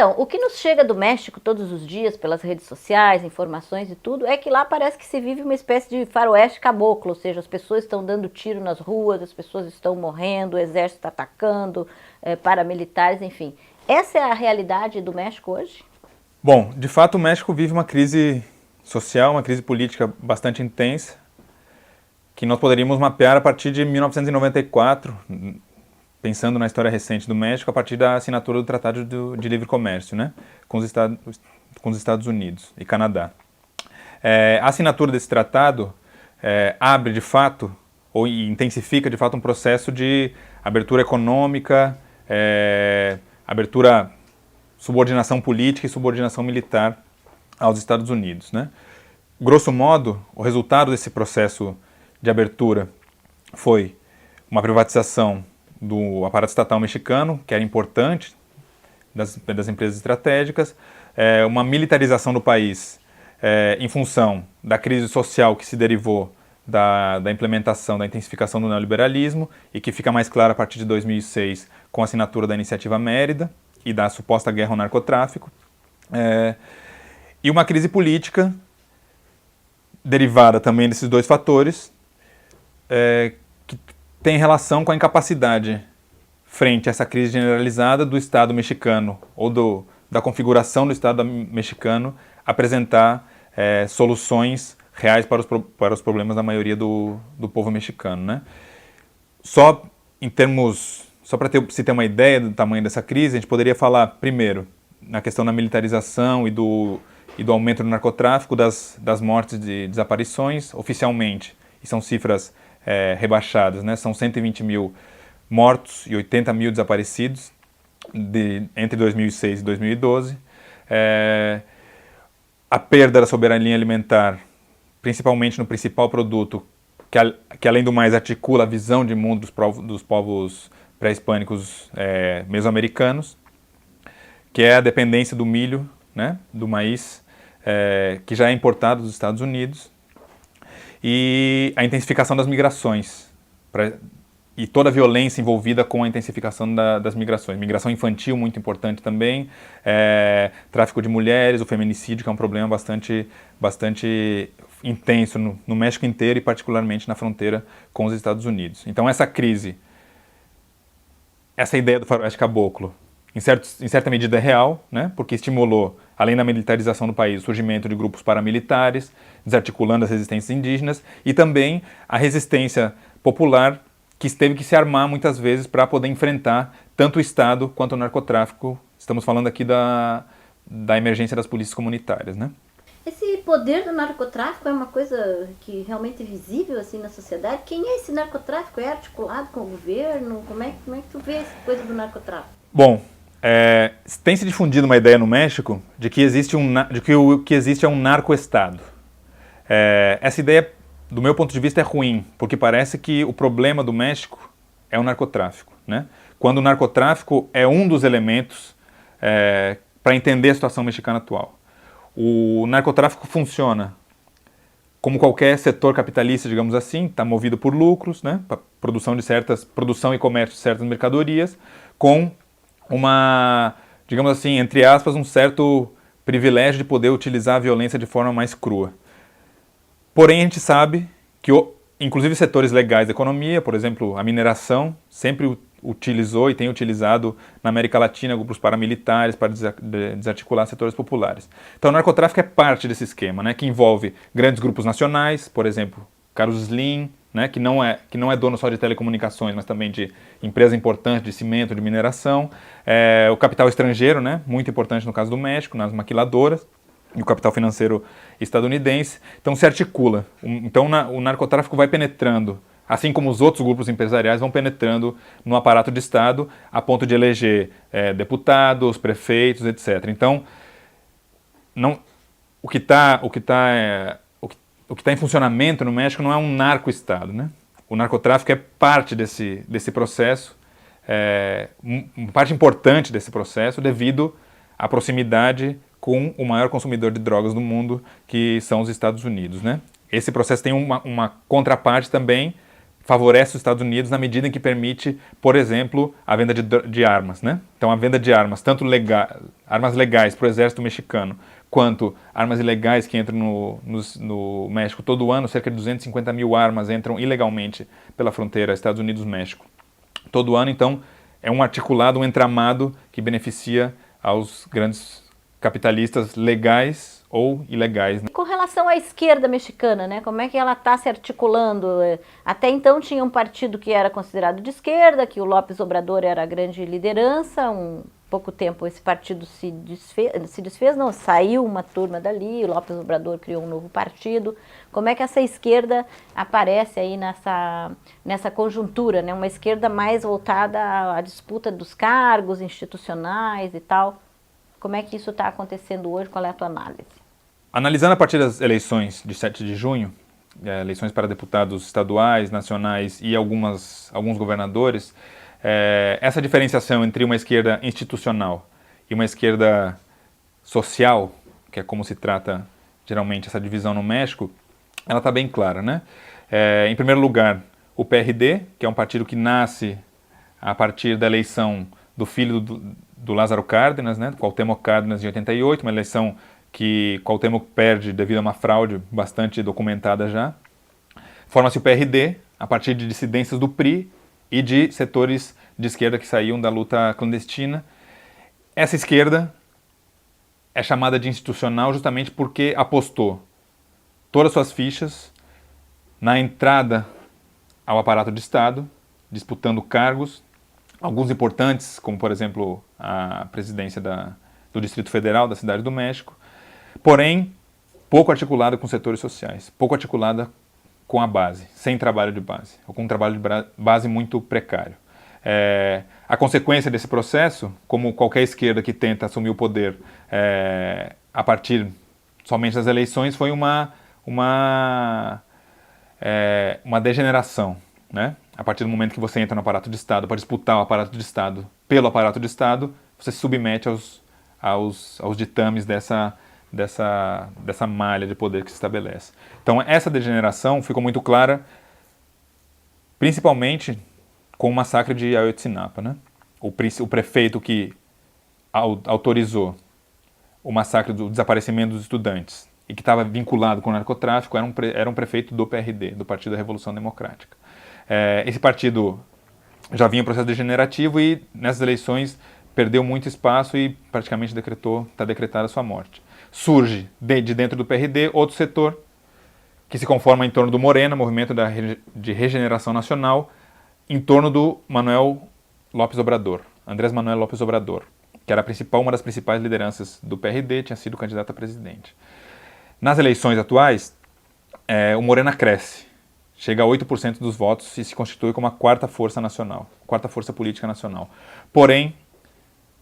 Então, o que nos chega do México todos os dias pelas redes sociais, informações e tudo, é que lá parece que se vive uma espécie de faroeste caboclo, ou seja, as pessoas estão dando tiro nas ruas, as pessoas estão morrendo, o exército está atacando, paramilitares, enfim. Essa é a realidade do México hoje? Bom, de fato o México vive uma crise social, uma crise política bastante intensa, que nós poderíamos mapear a partir de 1994, pensando na história recente do México, a partir da assinatura do Tratado de Livre Comércio, né, com os Estados Unidos e Canadá. A assinatura desse tratado abre de fato, ou intensifica de fato um processo de abertura econômica, abertura, subordinação política e subordinação militar aos Estados Unidos, né? Grosso modo, o resultado desse processo de abertura foi uma privatização do aparato estatal mexicano, que era importante, das empresas estratégicas, uma militarização do país em função da crise social que se derivou da implementação, da intensificação do neoliberalismo e que fica mais clara a partir de 2006 com a assinatura da Iniciativa Mérida e da suposta guerra ao narcotráfico, e uma crise política derivada também desses dois fatores, que tem relação com a incapacidade frente a essa crise generalizada do Estado mexicano ou da configuração do Estado mexicano apresentar soluções reais para os problemas da maioria do povo mexicano, né? Só para se ter uma ideia do tamanho dessa crise, a gente poderia falar primeiro na questão da militarização e do aumento do narcotráfico, das mortes de desaparições oficialmente, e são cifras rebaixadas, né? São 120 mil mortos e 80 mil desaparecidos entre 2006 e 2012. A perda da soberania alimentar, principalmente no principal produto, que além do mais articula a visão de mundo dos povos pré-hispânicos mesoamericanos, que é a dependência do milho, né, do maíz, que já é importado dos Estados Unidos, e a intensificação das migrações, e toda a violência envolvida com a intensificação das migrações. Migração infantil, muito importante também, tráfico de mulheres, o feminicídio, que é um problema bastante intenso no México inteiro e particularmente na fronteira com os Estados Unidos. Então essa crise, essa ideia do faroeste caboclo, em certa medida é real, né, porque estimulou, além da militarização do país, o surgimento de grupos paramilitares, desarticulando as resistências indígenas, e também a resistência popular, que teve que se armar muitas vezes para poder enfrentar tanto o Estado quanto o narcotráfico. Estamos falando aqui da emergência das polícias comunitárias, né? Esse poder do narcotráfico é uma coisa que realmente é visível assim na sociedade? Quem é esse narcotráfico? É articulado com o governo? Como é que tu vê essa coisa do narcotráfico? Bom, tem se difundido uma ideia no México de que o que existe é um narcoestado. Essa ideia, do meu ponto de vista, é ruim, porque parece que o problema do México é o narcotráfico, né? Quando o narcotráfico é um dos elementos para entender a situação mexicana atual. O narcotráfico funciona como qualquer setor capitalista, digamos assim, está movido por lucros, né? Para produção e comércio de certas mercadorias, com digamos assim, entre aspas, um certo privilégio de poder utilizar a violência de forma mais crua. Porém, a gente sabe que, inclusive, setores legais da economia, por exemplo, a mineração, sempre utilizou e tem utilizado na América Latina grupos paramilitares para desarticular setores populares. Então, o narcotráfico é parte desse esquema, né, que envolve grandes grupos nacionais, por exemplo, Carlos Slim, né, que não é dono só de telecomunicações, mas também de empresas importantes de cimento, de mineração, o capital estrangeiro, né, muito importante no caso do México, nas maquiladoras, e o capital financeiro estadunidense. Então se articula. Então o narcotráfico vai penetrando, assim como os outros grupos empresariais vão penetrando no aparato de Estado, a ponto de eleger deputados, prefeitos, etc. Então, o que está em funcionamento no México não é um narco-estado, né? O narcotráfico é parte desse processo, uma parte importante desse processo, devido à proximidade com o maior consumidor de drogas do mundo, que são os Estados Unidos, né? Esse processo tem uma contraparte também favorece os Estados Unidos na medida em que permite, por exemplo, a venda de armas, né? Então a venda de armas, tanto armas legais para o exército mexicano, quanto armas ilegais que entram no México todo ano, cerca de 250 mil armas entram ilegalmente pela fronteira Estados Unidos-México todo ano. Então é um articulado, um entramado que beneficia aos grandes capitalistas legais ou ilegais, né? Com relação à esquerda mexicana, né? Como é que ela está se articulando? Até então tinha um partido que era considerado de esquerda, que o López Obrador era a grande liderança. Pouco tempo esse partido se desfez, não, saiu uma turma dali, o López Obrador criou um novo partido. Como é que essa esquerda aparece aí nessa conjuntura, né? Uma esquerda mais voltada à disputa dos cargos institucionais e tal. Como é que isso está acontecendo hoje? Qual é a tua análise? Analisando a partir das eleições de 7 de junho, eleições para deputados estaduais, nacionais e alguns governadores, essa diferenciação entre uma esquerda institucional e uma esquerda social, que é como se trata geralmente essa divisão no México, ela está bem clara, né? Em primeiro lugar, o PRD, que é um partido que nasce a partir da eleição do filho do Lázaro Cárdenas, né, Cuauhtémoc Cárdenas, em 88, uma eleição que Cuauhtémoc perde devido a uma fraude bastante documentada já. Forma-se o PRD a partir de dissidências do PRI e de setores de esquerda que saíam da luta clandestina. Essa esquerda é chamada de institucional justamente porque apostou todas as suas fichas na entrada ao aparato de Estado, disputando cargos, alguns importantes, como por exemplo a presidência do Distrito Federal, da Cidade do México, porém pouco articulada com setores sociais, pouco articulada com a base, sem trabalho de base, ou com um trabalho de base muito precário. A consequência desse processo, como qualquer esquerda que tenta assumir o poder a partir somente das eleições, foi uma degeneração, né? A partir do momento que você entra no aparato de Estado para disputar o aparato de Estado pelo aparato de Estado, você se submete aos ditames dessa malha de poder que se estabelece. Então essa degeneração ficou muito clara, principalmente com o massacre de Ayotzinapa, né? O prefeito que autorizou o massacre do desaparecimento dos estudantes e que estava vinculado com o narcotráfico era um prefeito do PRD, do Partido da Revolução Democrática. Esse partido já vinha em processo degenerativo e nessas eleições perdeu muito espaço e praticamente está decretada a sua morte. Surge de dentro do PRD outro setor que se conforma em torno do Morena, Movimento de Regeneração Nacional, em torno do Manuel López Obrador, Andrés Manuel López Obrador, que era uma das principais lideranças do PRD, tinha sido candidato a presidente. Nas eleições atuais, o Morena cresce, chega a 8% dos votos e se constitui como a quarta força política nacional. Porém,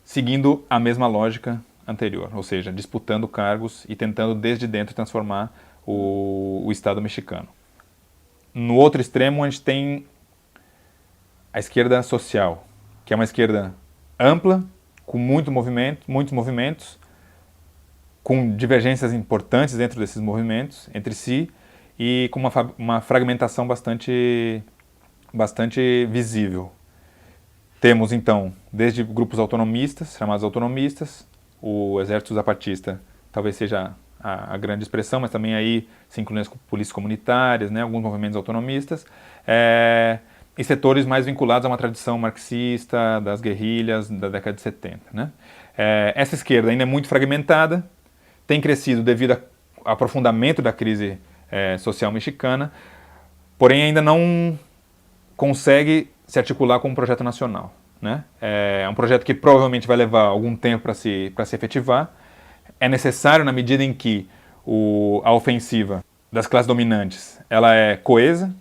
seguindo a mesma lógica anterior, ou seja, disputando cargos e tentando desde dentro transformar o Estado mexicano. No outro extremo, a gente tem a esquerda social, que é uma esquerda ampla, com muitos movimentos, com divergências importantes dentro desses movimentos, entre si, e com uma fragmentação bastante visível. Temos, então, desde grupos autonomistas, chamados autonomistas, o Exército Zapatista talvez seja a grande expressão, mas também aí se incluem as polícias comunitárias, né, alguns movimentos autonomistas, e setores mais vinculados a uma tradição marxista, das guerrilhas da década de 70. Né? Essa esquerda ainda é muito fragmentada, tem crescido devido ao aprofundamento da crise social mexicana, porém ainda não consegue se articular com um projeto nacional. Né? É um projeto que provavelmente vai levar algum tempo para se efetivar. É necessário na medida em que a ofensiva das classes dominantes ela é coesa,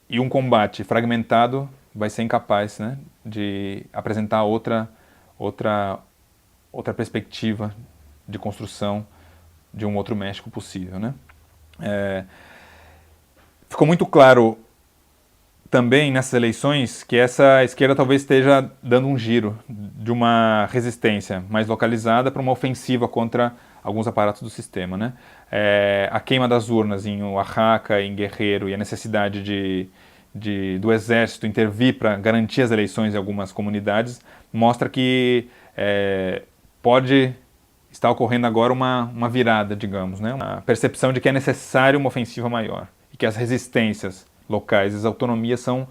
e um combate fragmentado vai ser incapaz, né, de apresentar outra perspectiva de construção de um outro México possível. Né? Ficou muito claro também nessas eleições que essa esquerda talvez esteja dando um giro de uma resistência mais localizada para uma ofensiva contra alguns aparatos do sistema. Né? A queima das urnas em Oaxaca, em Guerrero, e a necessidade do exército intervir para garantir as eleições em algumas comunidades mostra que pode estar ocorrendo agora uma virada, digamos, né? Uma percepção de que é necessário uma ofensiva maior e que as resistências locais, as autonomias são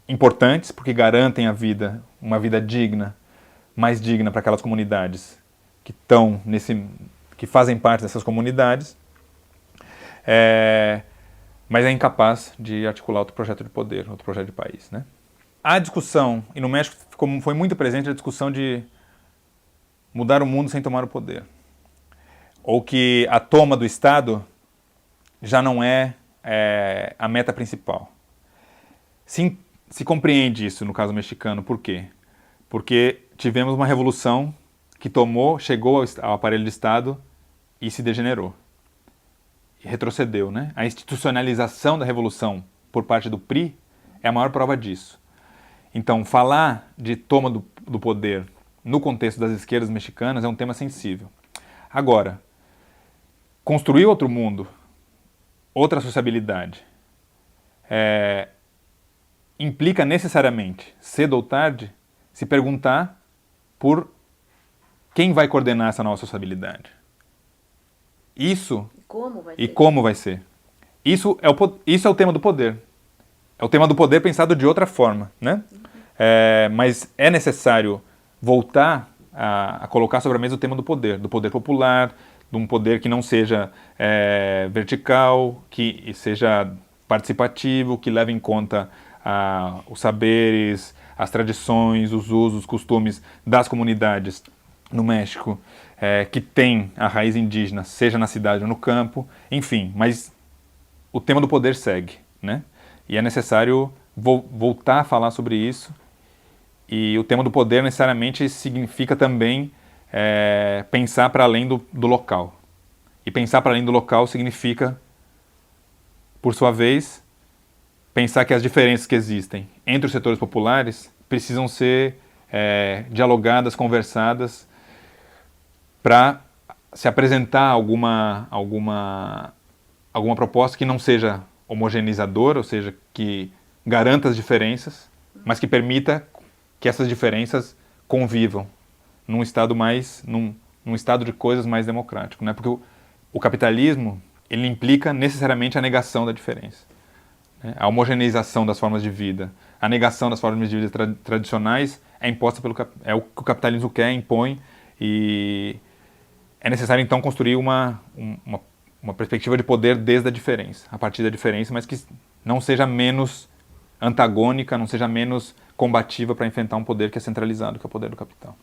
importantes porque garantem uma vida digna, mais digna para aquelas comunidades que fazem parte dessas comunidades, mas é incapaz de articular outro projeto de poder, outro projeto de país, né? A discussão, e no México foi muito presente a discussão de mudar o mundo sem tomar o poder, ou que a toma do Estado já não é a meta principal. Se compreende isso no caso mexicano, por quê? Porque tivemos uma revolução que chegou ao aparelho de Estado e se degenerou. E retrocedeu, né? A institucionalização da revolução por parte do PRI é a maior prova disso. Então, falar de toma do poder no contexto das esquerdas mexicanas é um tema sensível. Agora, construir outro mundo, outra sociabilidade, implica necessariamente, cedo ou tarde, se perguntar por quem vai coordenar essa nova sociabilidade. Isso e como vai ser. Isso é o tema do poder. É o tema do poder pensado de outra forma, né? Mas é necessário voltar a colocar sobre a mesa o tema do poder popular, de um poder que não seja vertical, que seja participativo, que leve em conta os saberes, as tradições, os usos, os costumes das comunidades no México, que tem a raiz indígena, seja na cidade ou no campo, enfim, mas o tema do poder segue, né? E é necessário voltar a falar sobre isso, e o tema do poder necessariamente significa também pensar para além do local. E pensar para além do local significa, por sua vez, pensar que as diferenças que existem entre os setores populares precisam ser dialogadas, conversadas, para se apresentar alguma proposta que não seja homogeneizadora, ou seja, que garanta as diferenças, mas que permita que essas diferenças convivam num estado de coisas mais democrático, né? Porque o capitalismo, ele implica necessariamente a negação da diferença, né? A homogeneização das formas de vida, a negação das formas de vida tradicionais é imposta é o que o capitalismo quer, impõe, e é necessário então construir uma perspectiva de poder desde a diferença, a partir da diferença, mas que não seja menos antagônica, não seja menos combativa para enfrentar um poder que é centralizado, que é o poder do capital.